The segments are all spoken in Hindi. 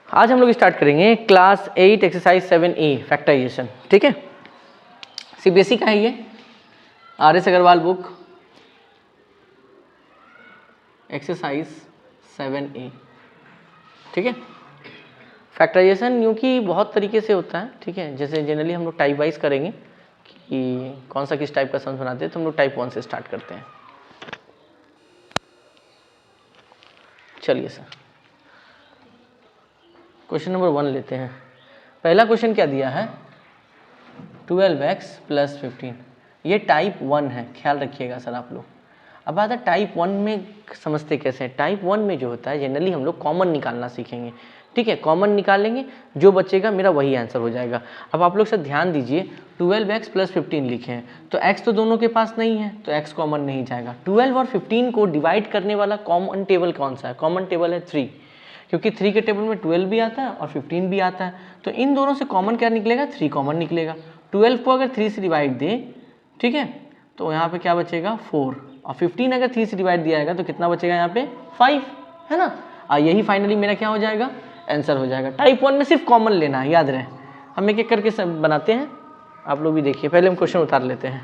आज हम लोग स्टार्ट करेंगे क्लास 8 एक्सरसाइज 7A फैक्टराइजेशन। ठीक है, सीबीएसई का है ये, RS. Agarwal book, exercise 7A। ठीक है, फैक्टराइजेशन यूँ कि बहुत तरीके से होता है। ठीक है, जैसे जनरली हम लोग टाइप वाइज करेंगे कि कौन सा किस टाइप का सम्स बनाते हैं, तो हम लोग टाइप 1 से स्टार्ट करते हैं। चलिए सर, क्वेश्चन नंबर 1 लेते हैं। पहला क्वेश्चन क्या दिया है, 12x + 15। ये टाइप 1 है, ख्याल रखिएगा सर आप लोग। अब आता है टाइप 1 में समझते कैसे हैं। टाइप 1 में जो होता है जनरली हम लोग कॉमन निकालना सीखेंगे। ठीक है, कॉमन निकालेंगे, जो बचेगा मेरा वही आंसर हो जाएगा। अब आप लोग सर ध्यान दीजिए, 12x + 15 लिखे हैं तो x तो दोनों के पास नहीं है, तो x कॉमन नहीं जाएगा। 12 और 15 को डिवाइड करने वाला कॉमन टेबल कौन सा है? कॉमन टेबल है 3, क्योंकि 3 के टेबल में 12 भी आता है और 15 भी आता है। तो इन दोनों से कॉमन क्या निकलेगा? 3 कॉमन निकलेगा। 12 को अगर 3 से डिवाइड दे, ठीक है, तो यहाँ पे क्या बचेगा? 4। और 15 अगर 3 से डिवाइड दिया जाएगा तो कितना बचेगा यहाँ पे? 5, है ना। यही फाइनली मेरा क्या हो जाएगा? आंसर हो जाएगा। टाइप 1 में सिर्फ कॉमन लेना है, याद रहे। हम एक एक करके सब बनाते हैं, आप लोग भी देखिए। पहले हम क्वेश्चन उतार लेते हैं।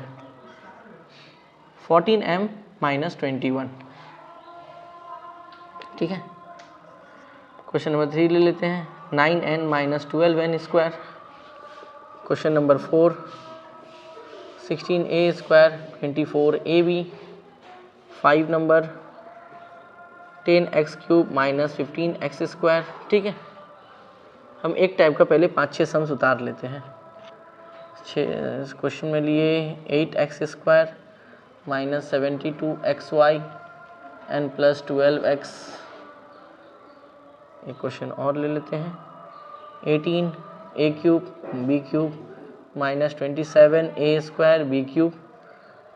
14m - 21। ठीक है, क्वेश्चन नंबर 3 ले लेते हैं। 9n - 12n²। Question number 4, 16a² 24ab। 5 number 10x³ - 15x²। ठीक है, हम एक टाइप का पहले 5-6 सम्स उतार लेते हैं। क्वेश्चन में लिए 8x² - 72xy n + 12x। एक क्वेश्चन और ले लेते हैं। 18a³ b³ - 27a² b³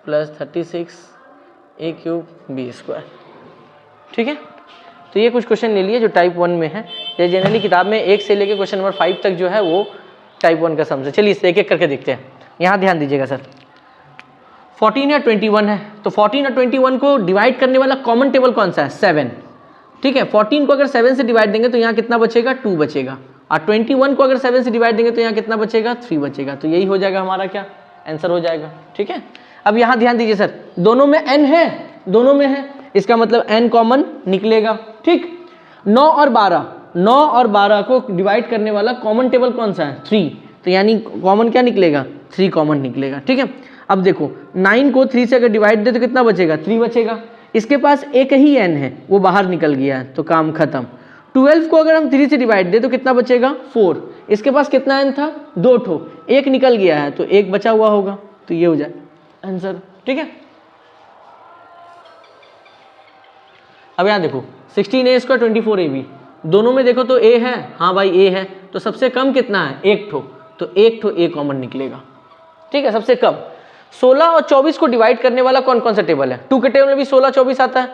+ 36a³ b²। ठीक है, तो ये कुछ क्वेश्चन ले लिए जो टाइप 1 में है। ये जनरली किताब में 1 से लेकर क्वेश्चन नंबर 5 तक जो है वो टाइप 1 का सम्स है। चलिए इसे एक एक करके देखते हैं। यहाँ ध्यान दीजिएगा सर, 14 या 21 है, तो 14 और 21 को डिवाइड करने वाला कॉमन टेबल कौन सा है? 7। ठीक है, 14 को अगर 7 से डिवाइड देंगे तो यहाँ कितना बचेगा? 2 बचेगा। और 21 को अगर 7 से डिवाइड देंगे तो यहाँ कितना बचेगा? 3 बचेगा। तो यही हो जाएगा हमारा क्या आंसर हो जाएगा। ठीक है, अब यहाँ ध्यान दीजिए सर, दोनों में n है, दोनों में है, इसका मतलब n कॉमन निकलेगा। ठीक, 9 और 12 को डिवाइड करने वाला कॉमन टेबल कौन सा है? 3। तो यानी कॉमन क्या निकलेगा? 3 कॉमन निकलेगा। ठीक है, अब देखो 9 को 3 से अगर डिवाइड दे तो कितना बचेगा? 3 बचेगा। इसके पास एक ही n है, वो बाहर निकल गया है, तो काम खत्म। 12 को अगर हम 3 से डिवाइड दे तो कितना बचेगा? 4। इसके पास कितना n था? 2 ठो, एक निकल गया है तो एक बचा हुआ होगा, तो ये हो जाए आंसर। ठीक है, अब यहाँ देखो 16a² 24ab, दोनों में देखो तो a है, हाँ भाई a है, तो सबसे कम कितना है? 1 ठो, तो 1 ठो a कॉमन निकलेगा। ठीक है, सबसे कम। 16 और 24 को डिवाइड करने वाला कौन कौन सा टेबल है? 2 के टेबल में भी 16 24 आता है,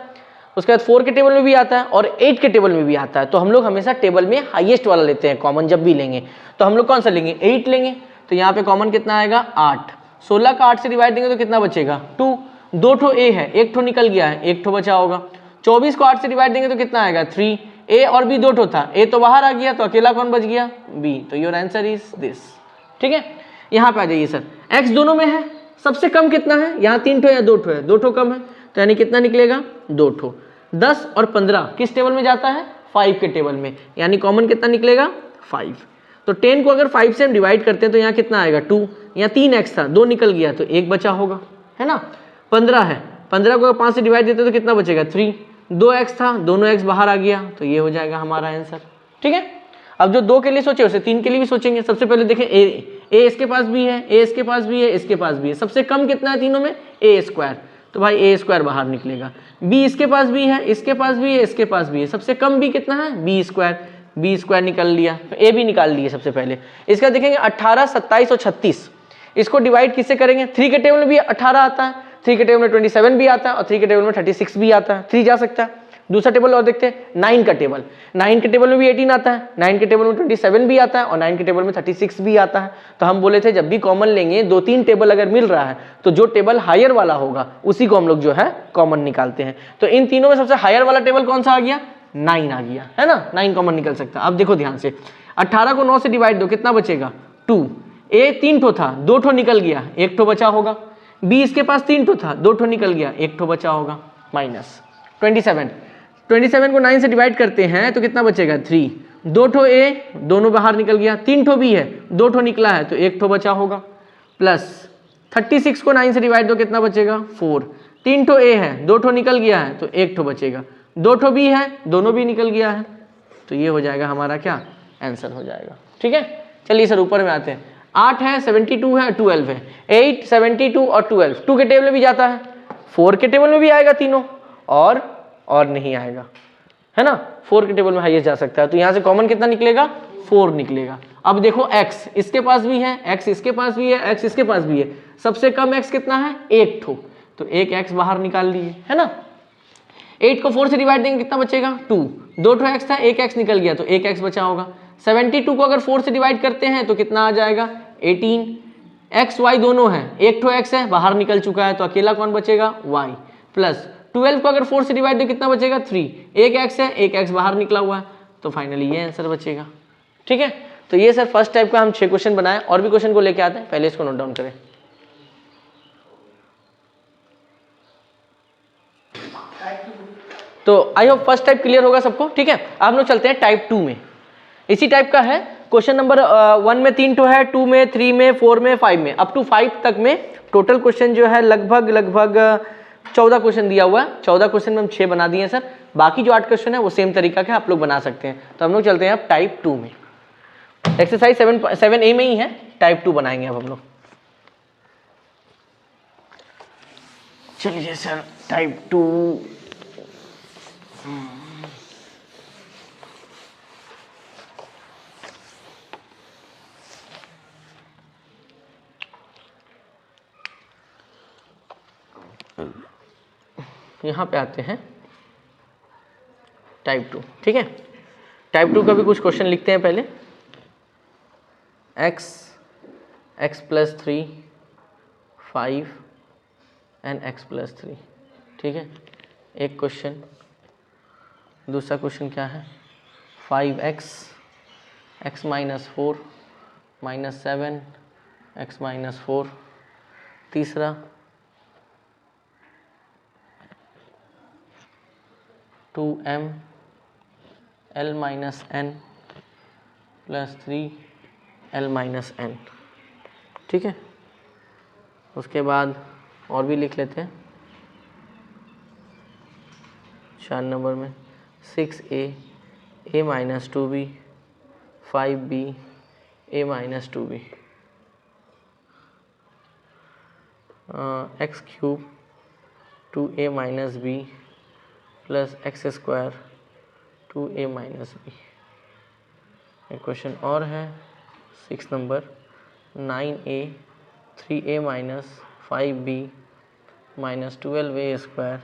उसके बाद 4 के टेबल में भी आता है और 8 के टेबल में भी आता है। तो हम लोग हमेशा टेबल में हाईएस्ट वाला लेते हैं कॉमन जब भी लेंगे। तो हम लोग कौन सा लेंगे? 8 लेंगे। तो यहाँ पे कॉमन कितना आएगा? 8। 16 का 8 से डिवाइड देंगे तो कितना बचेगा? 2। 2 ठो a है, 1 ठो निकल गया है, 1 ठो बचा होगा। 24 को 8 से डिवाइड देंगे तो कितना आएगा? 3। a और b 2 ठो था, a तो बाहर आ गया, तो अकेला कौन बच गया? b। तो योर आंसर इज दिस। ठीक है, यहाँ पे आ जाइए सर, x दोनों में है, सबसे कम कितना है? यहाँ 3 ठो या 2 ठो है, 2 ठो कम है, तो यानी कितना निकलेगा? 2 ठो। 10 और 15 किस टेबल में जाता है? 5 के टेबल में, यानी कॉमन कितना निकलेगा? 5। तो 10 को अगर 5 से हम डिवाइड करते हैं तो यहाँ कितना आएगा? 2। यहाँ 3x था, 2 निकल गया तो 1 बचा होगा, है ना। 15 है, 15 को अगर 5 से डिवाइड देते तो कितना बचेगा? 3। 2x था, दोनों x बाहर आ गया, तो ये हो जाएगा हमारा आंसर। ठीक है, अब जो 2 के लिए सोचे उसे 3 के लिए भी सोचेंगे। सबसे पहले देखें a इसके पास भी है, a इसके पास भी है, इसके पास भी है, सबसे कम कितना है तीनों में? a²। तो भाई a² बाहर निकलेगा। b इसके पास भी है, इसके पास भी है, इसके पास भी है, सबसे कम b कितना है? b² निकल लिया, तो a भी निकाल लिए सबसे पहले। इसका देखेंगे 18, 27 और 36, इसको डिवाइड किससे करेंगे? 3 के टेबल में भी 18 आता है, 3 के टेबल में 27 भी आता है और 3 के टेबल में 36 भी आता है, 3 जा सकता है। दूसरा टेबल और देखते हैं, 9 का टेबल। 9 के टेबल में भी 18 आता है, 9 के टेबल में 27 भी आता है और 9 के टेबल में 36 भी आता है। तो हम बोले थे जब भी कॉमन लेंगे, 2-3 टेबल अगर मिल रहा है तो जो टेबल हायर वाला होगा उसी को हम लोग जो है कॉमन निकालते हैं। तो इन तीनों में सबसे हायर वाला टेबल कौन सा आ गया? 9 आ गया, है ना, 9 कॉमन निकल सकता है। अब देखो ध्यान से, 18 को 9 से डिवाइड दो, कितना बचेगा 2। ए 3 ठो था, 2 ठो निकल गया, 1 ठो बचा होगा। बी इसके पास 3 ठो था, 2 ठो निकल गया, 1 ठो बचा होगा। माइनस 27 को 9 से डिवाइड करते हैं तो कितना बचेगा 3। 2 ठो ए, दोनों बाहर निकल गया, 3 ठो बी है, 2 ठो निकला है तो 1 ठो बचा होगा। प्लस 36 को 9 से डिवाइड दो, कितना बचेगा 4। 3 ठो ए है, 2 ठो निकल गया है तो 1 ठो बचेगा। 2 ठो बी है, दोनों भी निकल गया है, तो ये हो जाएगा हमारा क्या आंसर हो जाएगा। ठीक है, चलिए सर ऊपर में आते हैं। 8 है, 72 है, 12 है। 8, 72 और 12 2 के टेबल में भी जाता है, 4 के टेबल में भी आएगा तीनों, और नहीं आएगा, है ना। 4 के टेबल में हाईएस्ट जा सकता है, तो यहाँ से कॉमन कितना निकलेगा 4 निकलेगा। अब देखो x इसके पास भी है, x इसके पास भी है, x इसके पास भी है, सबसे कम x कितना है 1 ठो, तो एक x बाहर निकाल लिए, है ना। 8 को 4 से डिवाइड देंगे कितना बचेगा 2। 2 ठो x था, एक x निकल गया तो एक x बचा होगा। 72 को अगर 4 से डिवाइड करते हैं तो कितना आ जाएगा 18। x y दोनों हैं, एक ठो x है बाहर निकल चुका है तो अकेला कौन बचेगा y। प्लस 12 को अगर 4 से डिवाइड दे कितना बचेगा 3। एक x है, एक x बाहर निकला हुआ है, तो फाइनली ये आंसर बचेगा। ठीक है, तो ये सर फर्स्ट टाइप का हम 6 क्वेश्चन बनाए, और भी क्वेश्चन को लेके आते हैं, पहले इसको नोट डाउन करें। तो I hope first type clear होगा सबको। ठीक है, अब हम लोग चलते हैं टाइप 2 में। इसी टाइप का है, क्वेश्चन नंबर 1 में 3 ठो है, 2 में, 3 में, 4 में, 5 में, अप टू 5 तक में टोटल क्वेश्चन जो है लगभग 14 क्वेश्चन दिया हुआ है। 14 क्वेश्चन में हम 6 बना दिए हैं सर, बाकी जो 8 क्वेश्चन है वो सेम तरीका के आप लोग बना सकते हैं। तो हम लोग चलते हैं अब टाइप 2 में। एक्सरसाइज 7A में ही है, टाइप 2 बनाएंगे अब हम लोग। चलिए सर टाइप 2, यहाँ पे आते हैं टाइप 2। ठीक है, टाइप 2 का भी कुछ क्वेश्चन लिखते हैं पहले। x + 3 5 and x + 3। ठीक है, एक क्वेश्चन। दूसरा क्वेश्चन क्या है 5x x - 4 - 7 x - 4। तीसरा 2m l - n + 3l - n। ठीक है, उसके बाद और भी लिख लेते हैं 4 नंबर में 6a a - 2b 5b a - 2b x³ 2a - b + x² 2a - b। एक क्वेश्चन और है 6 number 9a 3a - 5b - 12a²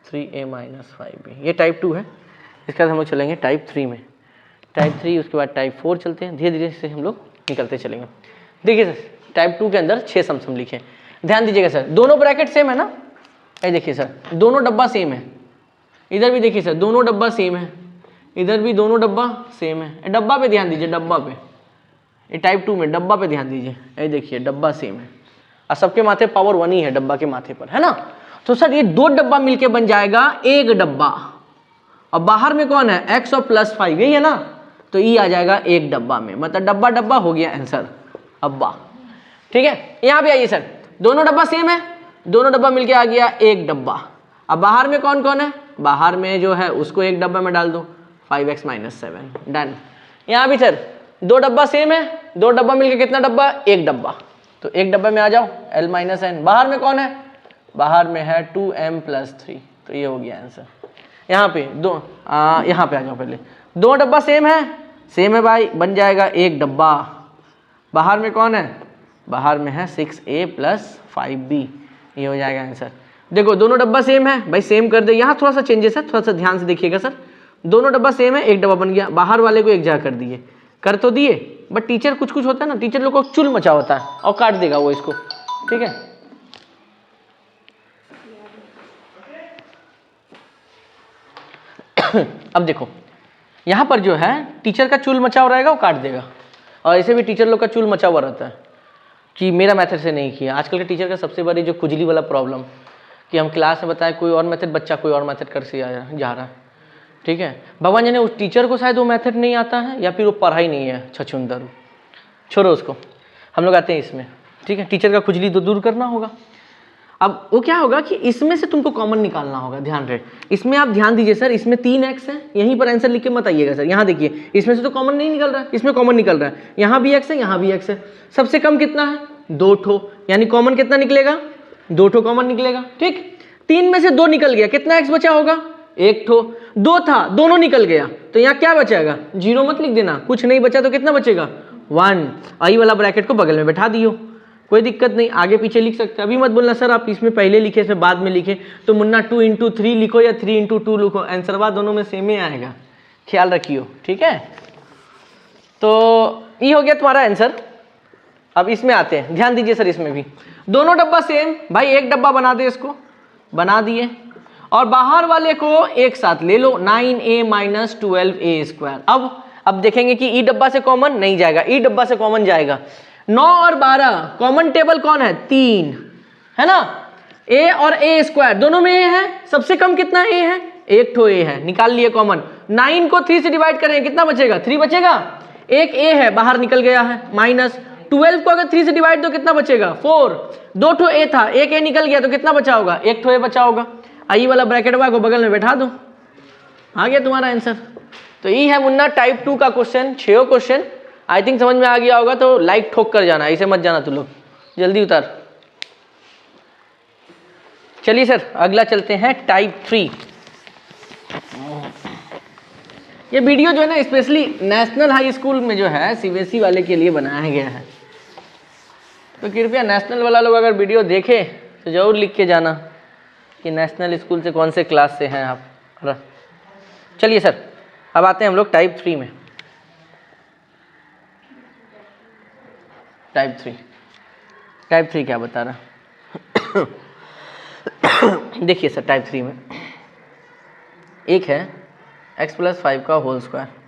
3a - 5b। ये टाइप 2 है। इसके बाद हम लोग चलेंगे टाइप 3 में। टाइप 3 उसके बाद टाइप 4 चलते हैं, धीरे धीरे से हम लोग निकलते चलेंगे। देखिए सर टाइप 2 के अंदर 6 सम लिखे, ध्यान दीजिएगा सर। दोनों ब्रैकेट सेम है ना, ये देखिए सर दोनों डब्बा सेम है। इधर भी देखिए सर दोनों डब्बा सेम है, इधर भी दोनों डब्बा सेम है। डब्बा पे ध्यान दीजिए, डब्बा पे, ये टाइप 2 में डब्बा पे ध्यान दीजिए, ये देखिए डब्बा सेम है और सबके माथे पावर 1 ही है डब्बा के माथे पर, है ना। तो सर ये 2 डब्बा मिलके बन जाएगा 1 डब्बा, और बाहर में कौन है x और +5, यही है ना, तो ई आ जाएगा 1 डब्बा में, मतलब डब्बा डब्बा हो गया आंसर अब्बा। ठीक है, यहाँ पे आइए सर, दोनों डब्बा सेम है, दोनों डब्बा मिलके आ गया 1 डब्बा। अब बाहर में कौन कौन है, बाहर में जो है उसको 1 डब्बा में डाल दो, 5x - 7, डन। यहाँ भी सर 2 डब्बा सेम है, 2 डब्बा मिलके कितना डब्बा 1 डब्बा, तो 1 डब्बे में आ जाओ l - n। बाहर में कौन है, बाहर में है 2m + 3, तो ये हो गया आंसर। यहाँ पे यहाँ पे आ जाओ पहले, 2 डब्बा सेम है भाई, बन जाएगा 1 डब्बा। बाहर में कौन है, बाहर में है 6a + 5b, ये हो जाएगा आंसर। देखो दोनों डब्बा सेम है भाई, सेम कर दे। यहाँ थोड़ा सा चेंजेस है, थोड़ा सा ध्यान से देखिएगा सर। दोनों डब्बा सेम है, 1 डब्बा बन गया, बाहर वाले को 1 जगह कर दिए, कर तो दिए, बट टीचर कुछ कुछ होता है ना, टीचर लोग को चुल मचा होता है और काट देगा वो इसको। ठीक है, अब देखो यहाँ पर जो है टीचर का चूल मचा हुआ रहेगा, वो काट देगा। और ऐसे भी टीचर लोग का चूल मचा हुआ रहता है कि मेरा मेथड से नहीं किया। आजकल के टीचर का सबसे बड़ी जो खुजली वाला प्रॉब्लम कि हम क्लास में बताएं कोई और मेथड, बच्चा कोई और मेथड कर से जा रहा है। ठीक है, भगवान जाने उस टीचर को शायद वो मेथड नहीं आता है या फिर वो पढ़ा ही नहीं है, छछुंदर, छोड़ो उसको, हम लोग आते हैं इसमें। ठीक है, टीचर का खुजली तो दूर करना होगा। अब वो क्या होगा कि इसमें से तुमको कॉमन निकालना होगा, ध्यान रहे। इसमें आप ध्यान दीजिए सर, इसमें 3x है, यहीं पर आंसर लिख के मत आइएगा सर। यहाँ देखिए, इसमें से तो कॉमन नहीं निकल रहा है, इसमें कॉमन निकल रहा है। यहाँ भी x है, यहाँ भी x है। सबसे कम कितना है? 2 ठो, यानी कॉमन कितना निकलेगा? 2 ठो कॉमन निकलेगा। ठीक, 3 में से 2 निकल गया, कितना x बचा होगा? 1 ठो। 2 था, दोनों निकल गया, तो यहाँ क्या बचेगा? 0 मत लिख देना, कुछ नहीं बचा तो कितना बचेगा? 1। आई वाला ब्रैकेट को बगल में बैठा दियो, कोई दिक्कत नहीं, आगे पीछे लिख सकते हैं। अभी मत बोलना सर आप इसमें पहले लिखे इसमें बाद में लिखे, तो मुन्ना 2 इंटू 3 लिखो या 3 इंटू 2 लिखो, आंसरवा दोनों में सेम ही आएगा, ख्याल रखियो। ठीक है, तो ये हो गया तुम्हारा आंसर। अब इसमें आते हैं, ध्यान दीजिए सर, इसमें भी दोनों डब्बा सेम, भाई एक डब्बा बना दे, इसको बना दिए और बाहर वाले को एक साथ ले लो, 9a माइनस 12a²। अब देखेंगे कि ई डब्बा से कॉमन नहीं जाएगा, ई डब्बा से कॉमन जाएगा। 9 और 12 कॉमन टेबल कौन है? 3 है ना, a और a² दोनों में a है। सबसे कम कितना a है? 1 ठो a है, निकाल लिए कॉमन। 9 को 3 से डिवाइड करें, कितना बचेगा? 3 बचेगा। एक a है, बाहर निकल गया है, माइनस 12 को अगर 3 से डिवाइड दो कितना बचेगा? 4। 2 ठो a था, एक a निकल गया तो कितना बचा होगा? 1 ठो a बचा होगा। आई वाला ब्रैकेट को बगल में बैठा दो, आ गया तुम्हारा आंसर। तो ये है मुन्ना टाइप 2 का क्वेश्चन, 6 क्वेश्चन। आई थिंक समझ में आ गया होगा, तो लाइक ठोक कर जाना, ऐसे मत जाना तुम लोग, जल्दी उतार। चलिए सर अगला चलते हैं, टाइप 3। ये वीडियो जो है ना स्पेशली नेशनल हाई स्कूल में जो है सीबीएसई वाले के लिए बनाया गया है, तो कृपया नेशनल वाला लोग अगर वीडियो देखे तो जरूर लिख के जाना कि नेशनल स्कूल से कौन से क्लास से हैं आप। चलिए सर अब आते हैं हम लोग टाइप 3 में। टाइप 3 क्या बता रहा देखिए सर, टाइप 3 में एक है x + 5 का होल स्क्वायर,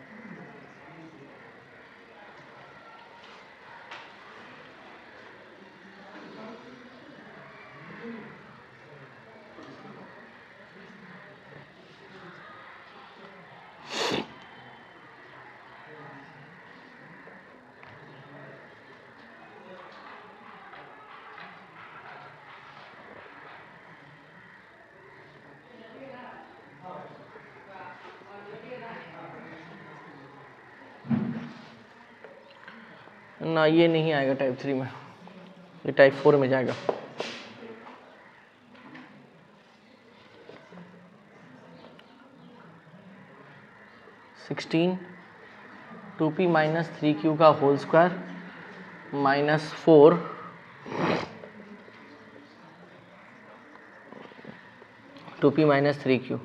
ना ये नहीं आएगा टाइप 3 में, ये टाइप 4 में जाएगा। (16) 2p - 3q का whole square minus 4 2p - 3q।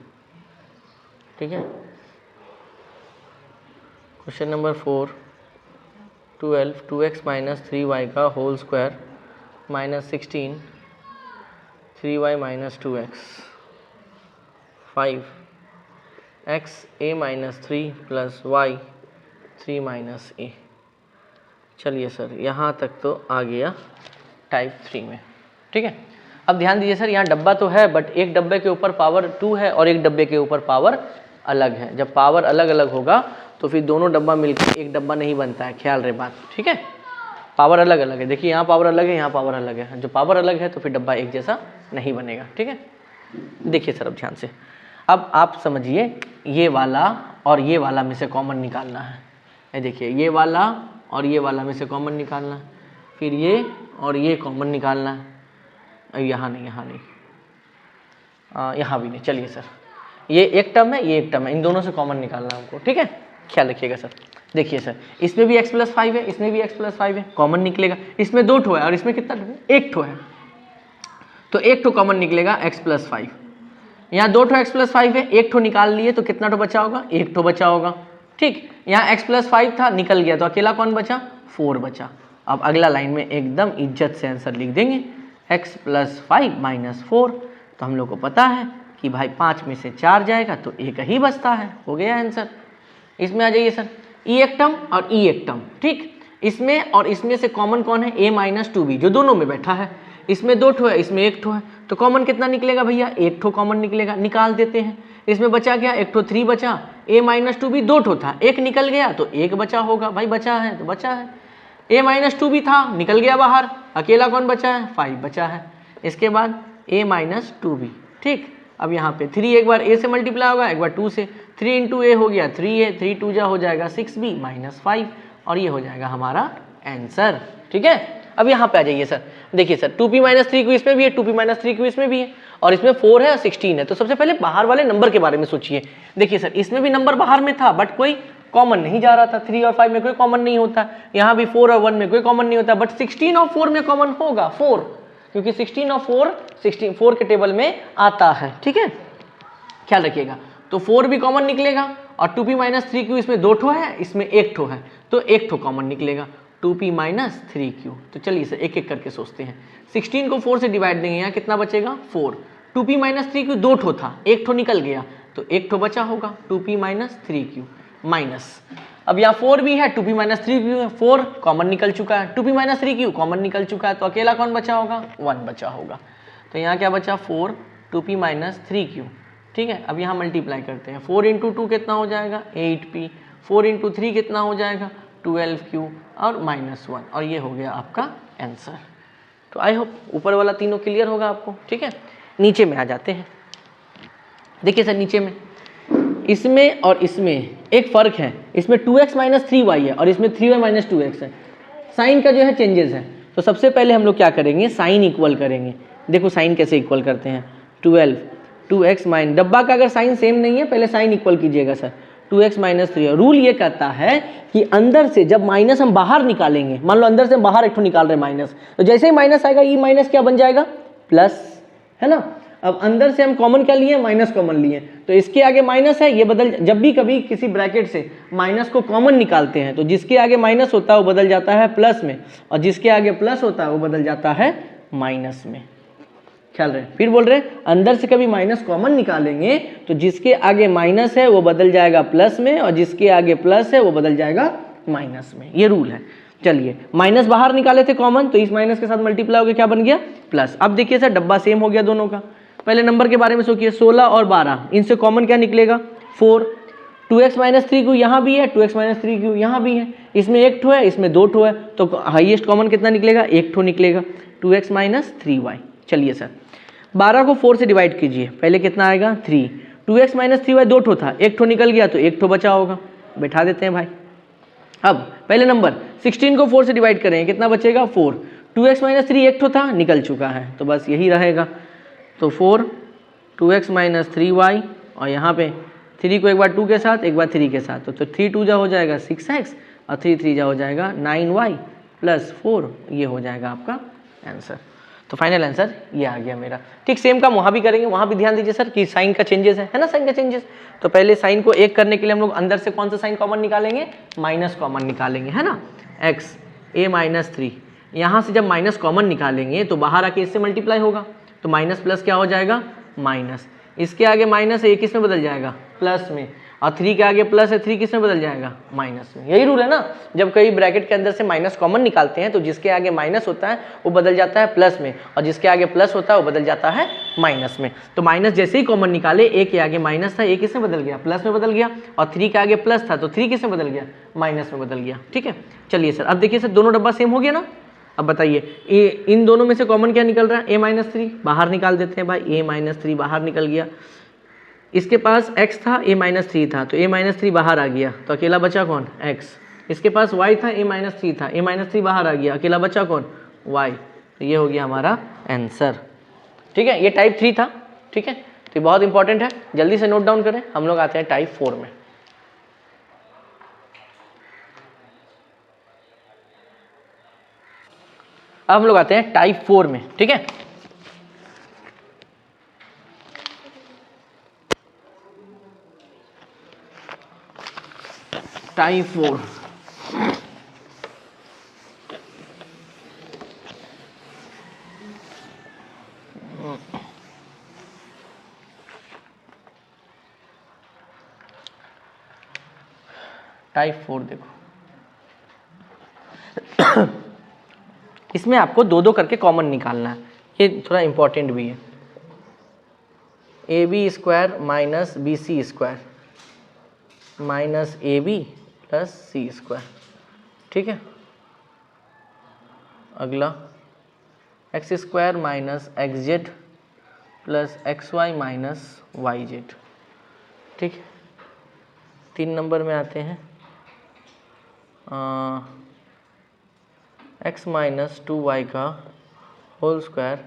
ठीक है, क्वेश्चन नंबर 4 12 2x - 3y का whole square minus 16 3y - 2x 5 x a - 3 + y 3 - a। चलिए सर यहाँ तक तो आ गया टाइप 3 में। ठीक है, अब ध्यान दीजिए सर, यहाँ डब्बा तो है बट एक डब्बे के ऊपर पावर 2 है और एक डब्बे के ऊपर पावर अलग है। जब पावर अलग अलग होगा तो फिर दोनों डब्बा मिलकर एक डब्बा नहीं बनता है, ख्याल रहे बात। ठीक है, पावर अलग अलग है, देखिए यहाँ पावर अलग है, यहाँ पावर अलग है, जो पावर अलग है तो फिर डब्बा एक जैसा नहीं बनेगा। ठीक है, देखिए सर अब ध्यान से, अब आप समझिए ये वाला और ये वाला में से कॉमन निकालना है। ये देखिए ये वाला और ये वाला में से कॉमन निकालना है, फिर ये और ये कॉमन निकालना है। यहाँ नहीं, यहाँ नहीं, यहाँ भी नहीं। चलिए सर ये एक टर्म है, ये एक टर्म है, इन दोनों से कॉमन निकालना है हमको। ठीक है, ख्याल रखिएगा सर। देखिए सर इसमें भी x + 5 है, इसमें भी x + 5 है, कॉमन निकलेगा। इसमें 2 ठो है और इसमें कितना ठो है? 1 ठो है, तो 1 ठो कॉमन निकलेगा x + 5। यहाँ 2 ठो x + 5 है, 1 ठो निकाल लिए तो कितना ठो बचा होगा? 1 ठो बचा होगा। ठीक, यहाँ x + 5 था, निकल गया तो अकेला कौन बचा? 4 बचा। अब अगला लाइन में एकदम इज्जत से आंसर लिख देंगे x + 5 - 4। तो हम लोग को पता है कि भाई 5 में से 4 जाएगा तो एक ही बचता है, हो गया आंसर। इसमें आ जाइए सर, ई एक टर्म और ई एक टर्म, ठीक। इसमें और इसमें से कॉमन कौन है, a माइनस 2b, जो दोनों में बैठा है। इसमें 2 ठो है, इसमें 1 ठो है, तो कॉमन कितना निकलेगा भैया, 1 ठो कॉमन निकलेगा, निकाल देते हैं। इसमें बचा क्या, 1 ठो 3 बचा, a माइनस 2b 2 ठो था, 1 निकल गया तो 1 बचा होगा, भाई बचा है तो बचा है। a माइनस 2b था, निकल गया बाहर, अकेला कौन बचा है, 5 बचा है। इसके बाद a माइनस 2b, ठीक। अब यहाँ पे 3 एक बार a से मल्टीप्लाई होगा, एक बार 2 से, 3 इंटू ए हो गया 3a, 3 2 जा हो जाएगा 6b माइनस 5, और ये हो जाएगा हमारा आंसर, ठीक है। अब यहाँ पे आ जाइए सर, देखिए सर 2p माइनस 3q इसमें भी है, 2p माइनस 3q इसमें भी है, और इसमें 4 है और 16 है। तो सबसे पहले बाहर वाले नंबर के बारे में सोचिए। देखिए सर, इसमें भी नंबर बाहर में था बट कोई कॉमन नहीं जा रहा था, 3 और 5 में कोई कॉमन नहीं होता, यहाँ भी 4 और 1 में कोई कॉमन नहीं होता, बट 16 और 4 में कॉमन होगा, 4, क्योंकि 16 और 4 के टेबल में आता है, ठीक है, ख्याल रखिएगा। तो 4 भी कॉमन निकलेगा, और 2p माइनस 3q इसमें 2 ठो है, इसमें 1 ठो है, तो 1 ठो कॉमन निकलेगा, 2p माइनस 3q। तो चलिए सर एक एक करके सोचते हैं। 16 को 4 से डिवाइड देंगे, यहाँ कितना बचेगा, 4। 2p माइनस 3q 2 ठो था, 1 ठो निकल गया, तो 1 ठो बचा होगा, 2p माइनस 3q माइनस, अब यहाँ 4 भी है, 2p माइनस 3q है, 4 कॉमन निकल चुका है, 2p माइनस 3q कॉमन निकल चुका है, तो अकेला कौन बचा होगा, 1 बचा होगा। तो यहाँ क्या बचा, 4 2p माइनस 3q, ठीक है। अब यहाँ मल्टीप्लाई करते हैं, 4 इंटू 2 कितना हो जाएगा, 8p, 4 इंटू 3 कितना हो जाएगा, 12q, और माइनस 1, और ये हो गया आपका आंसर। तो आई होप ऊपर वाला तीनों क्लियर होगा आपको, ठीक है। नीचे में आ जाते हैं। देखिए सर नीचे में, इसमें और इसमें एक फ़र्क है, इसमें 2x माइनस 3y है और इसमें 3y माइनस 2x है। साइन का जो है चेंजेस है, तो सबसे पहले हम लोग क्या करेंगे, साइन इक्वल करेंगे। देखो साइन कैसे इक्वल करते हैं, 12 2x माइनस, डब्बा का अगर साइन सेम नहीं है पहले साइन इक्वल कीजिएगा सर, 2x माइनस 3। रूल ये कहता है कि अंदर से जब माइनस हम बाहर निकालेंगे, मान लो अंदर से हम बाहर एक ठो निकाल रहे हैं माइनस, तो जैसे ही माइनस आएगा ये माइनस क्या बन जाएगा, प्लस, है ना। अब अंदर से हम कॉमन क्या लिए, माइनस कॉमन लिए, तो इसके आगे माइनस है, ये बदल, जब भी कभी किसी ब्रैकेट से माइनस को कॉमन निकालते हैं तो जिसके आगे माइनस होता है वो बदल जाता है प्लस में, और जिसके आगे प्लस होता है वो बदल जाता है माइनस में। ख्याल रहे, फिर बोल रहे अंदर से कभी माइनस कॉमन निकालेंगे तो जिसके आगे माइनस है वो बदल जाएगा प्लस में, और जिसके आगे प्लस है वो बदल जाएगा माइनस में, ये रूल है। चलिए माइनस बाहर निकाले थे कॉमन, तो इस माइनस के साथ मल्टीप्लाई हो गया, क्या बन गया, प्लस। अब देखिए सर डब्बा सेम हो गया दोनों का। पहले नंबर के बारे में सोचिए, 16 और 12, इनसे कॉमन क्या निकलेगा, 4। 2x माइनस 3q यहाँ भी है, 2x माइनस 3q यहाँ भी है, इसमें 1 ठो है, इसमें 2 ठो है, तो हाईएस्ट कॉमन कितना निकलेगा, 1 ठो निकलेगा, 2x माइनस 3y। चलिए सर 12 को 4 से डिवाइड कीजिए, पहले कितना आएगा, 3। 2x माइनस 3y 2 ठो था, 1 ठो निकल गया, तो 1 ठो बचा होगा, बैठा देते हैं भाई। अब पहले नंबर 16 को 4 से डिवाइड करें, कितना बचेगा, 4। 2x माइनस 3 1 ठो था, निकल चुका है, तो बस यही रहेगा। तो 4 2x माइनस 3y, और यहाँ पे 3 को एक बार 2 के साथ एक बार 3 के साथ, तो 3 2 जा हो जाएगा 6x, और 3 3 जा हो जाएगा 9y प्लस 4, ये हो जाएगा आपका आंसर। तो फाइनल आंसर ये आ गया मेरा। ठीक सेम काम वहाँ भी करेंगे, वहाँ भी ध्यान दीजिए सर कि साइन का चेंजेस है ना, साइन का चेंजेस। तो पहले साइन को एक करने के लिए हम लोग अंदर से कौन सा साइन कॉमन निकालेंगे, माइनस कॉमन निकालेंगे, है ना, x a माइनस 3। यहाँ से जब माइनस कॉमन निकालेंगे तो बाहर आके इससे मल्टीप्लाई होगा, तो माइनस प्लस क्या हो जाएगा, माइनस, इसके आगे माइनस है, ये किस में बदल जाएगा, प्लस में, और 3 के आगे प्लस है, 3 किस में बदल जाएगा, माइनस में। यही रूल है ना, जब कई ब्रैकेट के अंदर से माइनस कॉमन निकालते हैं तो जिसके आगे माइनस होता है वो बदल जाता है प्लस में, और जिसके आगे प्लस होता है वो बदल जाता है माइनस में। तो माइनस जैसे ही कॉमन निकाले, ए के आगे माइनस था, ए किस में बदल गया, प्लस में बदल गया, और 3 के आगे प्लस था तो 3 किस में बदल गया, माइनस में बदल गया। ठीक है, चलिए सर अब देखिए सर दोनों डब्बा सेम हो गया ना। अब बताइए इन दोनों में से कॉमन क्या निकल रहा है, a माइनस 3 बाहर निकाल देते हैं भाई, a माइनस 3 बाहर निकल गया। इसके पास x था, a माइनस 3 था, तो a माइनस 3 बाहर आ गया, तो अकेला बचा कौन, x। इसके पास y था, a माइनस 3 था, a माइनस 3 बाहर आ गया, अकेला बचा कौन, y। तो ये हो गया हमारा आंसर। ठीक है, ये टाइप 3 था। ठीक है, तो ये बहुत इंपॉर्टेंट है, जल्दी से नोट डाउन करें। हम लोग आते हैं टाइप 4 में। अब हम लोग आते हैं टाइप 4 में। ठीक है, टाइप 4 टाइप 4 देखो इसमें आपको दो दो करके कॉमन निकालना है, ये थोड़ा इंपॉर्टेंट भी है। A B square minus B C square minus A b plus C square, ठीक है। अगला x square minus x z plus x y minus y z, ठीक है। 3 नंबर में आते हैं एक्स माइनस 2y का whole square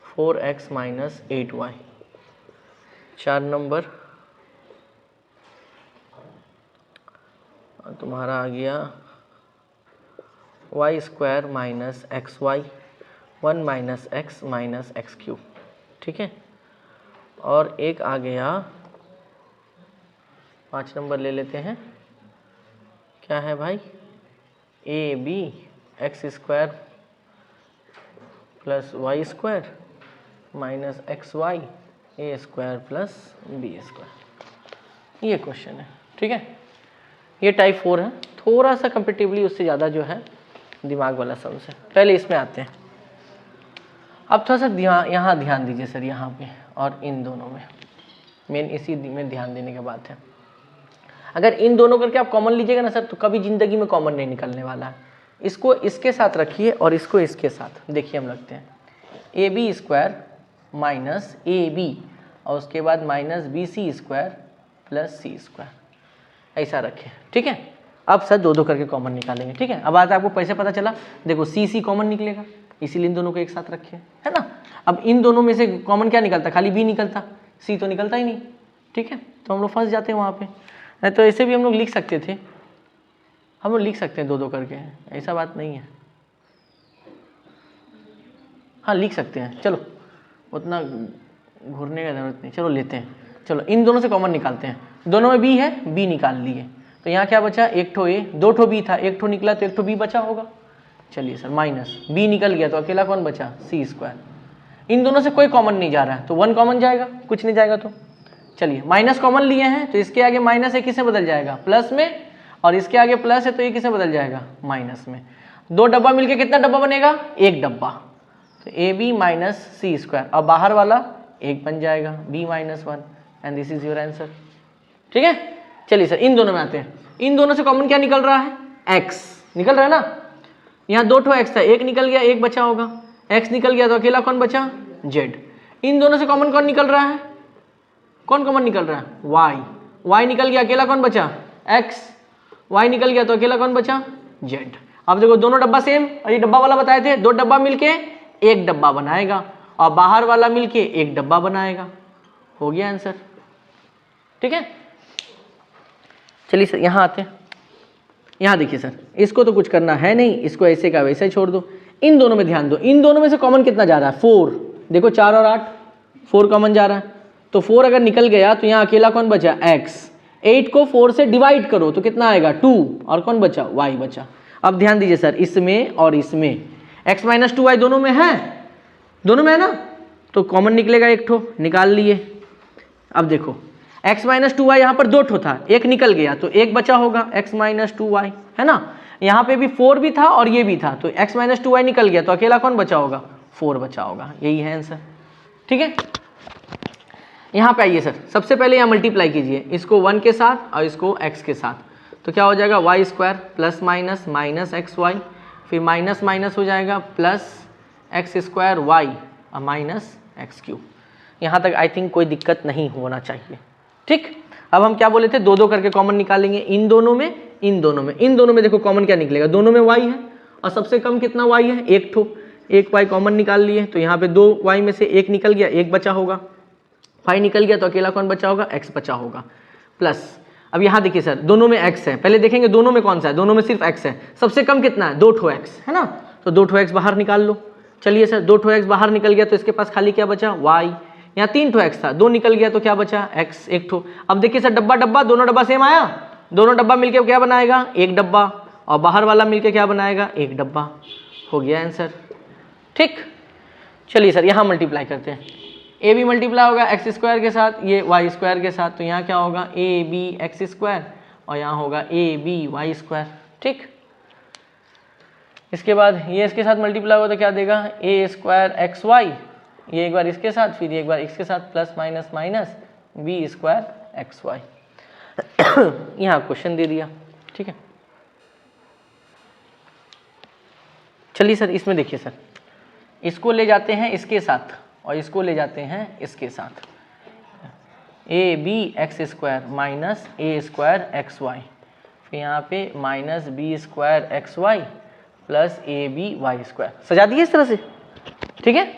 4x minus 8y। 4 number तुम्हारा आ गया y square minus x y 1 minus x minus x cube, ठीक है। और एक आ गया 5 नंबर ले लेते हैं, क्या है भाई, a b x square plus y square minus x y a square plus b square, ये क्वेश्चन है, ठीक है। ये टाइप 4 है, थोड़ा सा कंपेटिवली उससे ज़्यादा जो है दिमाग वाला सम है। पहले इसमें आते हैं। अब थोड़ा सा यहाँ ध्यान दीजिए सर, यहाँ पे और इन दोनों में, मेन इसी में ध्यान देने की बात है। अगर इन दोनों करके आप कॉमन लीजिएगा ना सर, तो कभी ज़िंदगी में कॉमन नहीं निकलने वाला है। इसको इसके साथ रखिए और इसको इसके साथ, देखिए हम लगते हैं A B square minus A B और उसके बाद minus B C square plus सी स्क्वायर, ऐसा रखें, ठीक है। अब सर दो दो करके कॉमन निकालेंगे, ठीक है। अब आज आपको कैसे पता चला, देखो सी सी कॉमन निकलेगा, इसीलिए इन दोनों को एक साथ रखे, है ना। अब इन दोनों में से कॉमन क्या निकलता, खाली बी निकलता, सी तो निकलता ही नहीं, ठीक है। तो हम लोग फंस जाते हैं वहाँ पे। नहीं तो ऐसे भी हम लोग लिख सकते थे, हम लोग लिख सकते हैं दो दो करके, ऐसा बात नहीं है। हाँ लिख सकते हैं, चलो उतना घूरने का जरूरत नहीं, चलो लेते हैं। चलो इन दोनों से कॉमन निकालते हैं, दोनों में बी है, बी निकाल लिए, तो यहाँ क्या बचा, एक ठो ए, दो ठो बी था, एक ठो निकला तो एक ठो बी बचा होगा। चलिए सर माइनस बी निकल गया तो अकेला कौन बचा, सी स्क्वायर। इन दोनों से कोई कॉमन नहीं जा रहा है तो 1 कॉमन जाएगा, कुछ नहीं जाएगा तो चलिए माइनस कॉमन लिए हैं तो इसके आगे माइनस है, किसे बदल जाएगा, प्लस में, और इसके आगे प्लस है तो ये किसे बदल जाएगा, माइनस में। 2 डब्बा मिलके कितना डब्बा बनेगा, 1 डब्बा, तो a b minus c square, और बाहर वाला 1 बन जाएगा, b minus 1, and this is your answer, ठीक है। चलिए सर इन दोनों में आते हैं। इन दोनों से कॉमन क्या निकल रहा है, x निकल रहा है ना। यहाँ 2 ठो x था, एक निकल गया, एक बचा होगा, x निकल गया तो अकेला कौन बचा, z। इन दोनों से कॉमन कौन निकल रहा है, कौन कॉमन निकल रहा है, y निकल गया, अकेला कौन बचा, x, y निकल गया तो अकेला कौन बचा, z। अब देखो दोनों डब्बा सेम, और ये डब्बा वाला बताए थे 2 डब्बा मिलके 1 डब्बा बनाएगा, और बाहर वाला मिलके 1 डब्बा बनाएगा, हो गया आंसर, ठीक है। चलिए सर यहाँ आते हैं। यहाँ देखिए सर, इसको तो कुछ करना है नहीं, इसको ऐसे का वैसे ही छोड़ दो। इन दोनों में ध्यान दो, इन दोनों में से कॉमन कितना जा रहा है, 4। देखो 4 और 8, 4 कॉमन जा रहा है, तो 4 अगर निकल गया तो यहाँ अकेला कौन बचा, x। 8 को 4 से डिवाइड करो तो कितना आएगा, 2, और कौन बचा, y बचा। अब ध्यान दीजिए सर, इसमें और इसमें x माइनस 2y दोनों में है, दोनों में है ना, तो कॉमन निकलेगा एक ठो, निकाल लिए। अब देखो x माइनस 2y यहाँ पर 2 ठो था, एक निकल गया तो एक बचा होगा, x माइनस 2y, है ना। यहाँ पे भी 4 भी था और ये भी था, तो x माइनस 2y निकल गया तो अकेला कौन बचा होगा, 4 बचा होगा, यही है आंसर, ठीक है। यहाँ पे आइए सर, सबसे पहले यहाँ मल्टीप्लाई कीजिए, इसको 1 के साथ और इसको x के साथ, तो क्या हो जाएगा, y square plus minus minus x y, फिर माइनस माइनस हो जाएगा प्लस एक्स स्क्वायर वाई और माइनस एक्स क्यूब। यहाँ तक आई थिंक कोई दिक्कत नहीं होना चाहिए, ठीक। अब हम क्या बोले थे, 2 करके कॉमन निकालेंगे, इन दोनों में, इन दोनों में, इन दोनों में देखो कॉमन क्या निकलेगा, दोनों में y है और सबसे कम कितना y है, 1 ठो, 1 y कॉमन निकाल लिए, तो यहाँ पे 2 y में से 1 निकल गया, 1 बचा होगा, y निकल गया तो अकेला कौन बचा होगा, x बचा होगा, प्लस। अब यहाँ देखिए सर, दोनों में x है, पहले देखेंगे दोनों में कौन सा है, दोनों में सिर्फ x है, सबसे कम कितना है, 2 ठो x, है ना, तो 2 ठो x बाहर निकाल लो। चलिए सर 2 ठो x बाहर निकल गया तो इसके पास खाली क्या बचा, y। यहाँ 3 ठो x था, 2 निकल गया तो क्या बचा, x 1 ठो। अब देखिए सर डब्बा डब्बा, दोनों डब्बा सेम आया, दोनों डब्बा मिलके क्या बनाएगा, 1 डब्बा, और बाहर वाला मिलके क्या बनाएगा, 1 डब्बा, हो गया आंसर, ठीक। चलिए सर यहाँ मल्टीप्लाई करते हैं, ए बी मल्टीप्लाई होगा एक्स स्क्वायर के साथ, ये वाई स्क्वायर के साथ, तो यहाँ क्या होगा, ए बी एक्स स्क्वायर और यहाँ होगा ए बी वाई स्क्वायर। ठीक, इसके बाद ये इसके साथ मल्टीप्लाई होगा तो क्या देगा, ए स्क्वायर एक्स वाई, ये एक बार इसके साथ, फिर एक बार इसके साथ, plus minus minus b square x y. यहाँ क्वेश्चन दे दिया। ठीक है, चलिए सर इसमें देखिए सर, इसको ले जाते हैं इसके साथ और इसको ले जाते हैं इसके साथ, a b x square minus a square x y, फिर यहाँ पे minus b square x y plus a b y square. सजा दिए इस तरह से। ठीक है,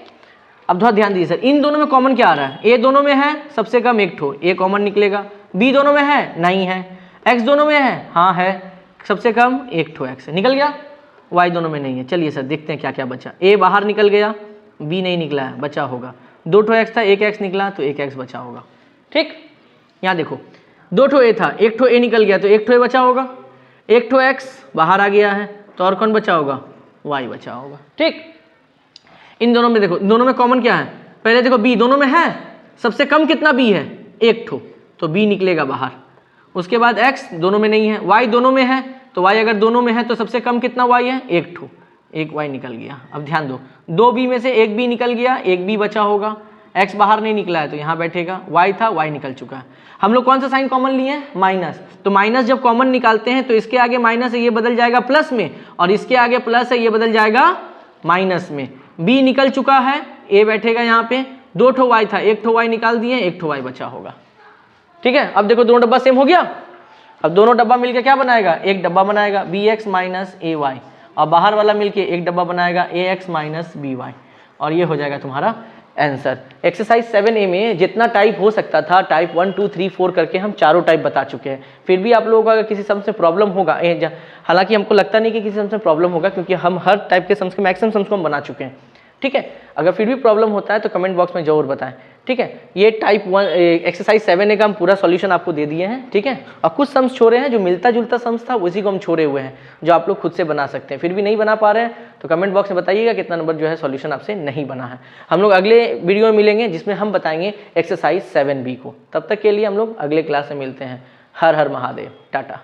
अब थोड़ा ध्यान दीजिए सर, इन दोनों में कॉमन क्या आ रहा है, ए दोनों में है सबसे कम एक ठो, ए कॉमन निकलेगा, बी दोनों में है नहीं है, एक्स दोनों में है हाँ है, सबसे कम एक ठो एक्स निकल गया, वाई दोनों में नहीं है। चलिए सर देखते हैं क्या क्या बचा, ए बाहर निकल गया, बी नहीं निकला है, बचा होगा दो ठो एक्स था, एक एक्स निकला तो एक एक्स बचा होगा। ठीक, यहाँ देखो दो ठो ए था, एक ठो ए निकल गया तो एक ठो ए बचा होगा, एक ठो एक्स बाहर आ गया है तो और कौन बचा होगा, वाई बचा होगा। ठीक, इन दोनों में देखो, दोनों में कॉमन क्या है, पहले देखो बी दोनों में है, सबसे कम कितना बी है, एक ठो, तो बी निकलेगा बाहर। उसके बाद एक्स दोनों में नहीं है, वाई दोनों में है, तो वाई अगर दोनों में है तो सबसे कम कितना वाई है, एक ठो, एक वाई निकल गया। अब ध्यान दो, दो बी में से एक बी निकल गया, एक बी बचा होगा, एक्स बाहर नहीं निकला है तो यहाँ बैठेगा, वाई था वाई निकल चुका है। हम लोग कौन सा साइन कॉमन लिए हैं, माइनस, तो माइनस जब कॉमन निकालते हैं तो इसके आगे माइनस है ये बदल जाएगा प्लस में, और इसके आगे प्लस है ये बदल जाएगा माइनस में। बी निकल चुका है, ए बैठेगा यहाँ पे, दो ठो वाई था, एक ठो वाई निकाल दिए, एक ठो वाई बचा होगा। ठीक है, अब देखो दोनों डब्बा सेम हो गया, अब दोनों डब्बा मिलके क्या बनाएगा, एक डब्बा बनाएगा बी एक्स माइनस ए वाई, और बाहर वाला मिलके एक डब्बा बनाएगा ए एक्स माइनस बी वाई, और ये हो जाएगा तुम्हारा आंसर। एक्सरसाइज 7A में जितना टाइप हो सकता था, टाइप 1 2 3 4 करके हम चारों टाइप बता चुके हैं। फिर भी आप लोगों को अगर किसी सम्स में प्रॉब्लम होगा, हालांकि हमको लगता नहीं कि किसी सम्स में प्रॉब्लम होगा क्योंकि हम हर टाइप के सम्स के मैक्सिमम सम्स को हम बना चुके हैं। ठीक है, अगर फिर भी प्रॉब्लम होता है तो कमेंट बॉक्स में जरूर बताएं। ठीक है, ये टाइप 1 एक्सरसाइज 7A का हम पूरा सॉल्यूशन आपको दे दिए हैं। ठीक है, और कुछ सम्स छोड़े हैं जो मिलता जुलता सम्स था उसी को हम छोड़े हुए हैं, जो आप लोग खुद से बना सकते हैं। फिर भी नहीं बना पा रहे हैं तो कमेंट बॉक्स में बताइएगा कितना नंबर जो है सॉल्यूशन आपसे नहीं बना है। हम लोग अगले वीडियो में मिलेंगे जिसमें हम बताएंगे एक्सरसाइज 7B को। तब तक के लिए हम लोग अगले क्लास में मिलते हैं। हर हर महादेव, टाटा।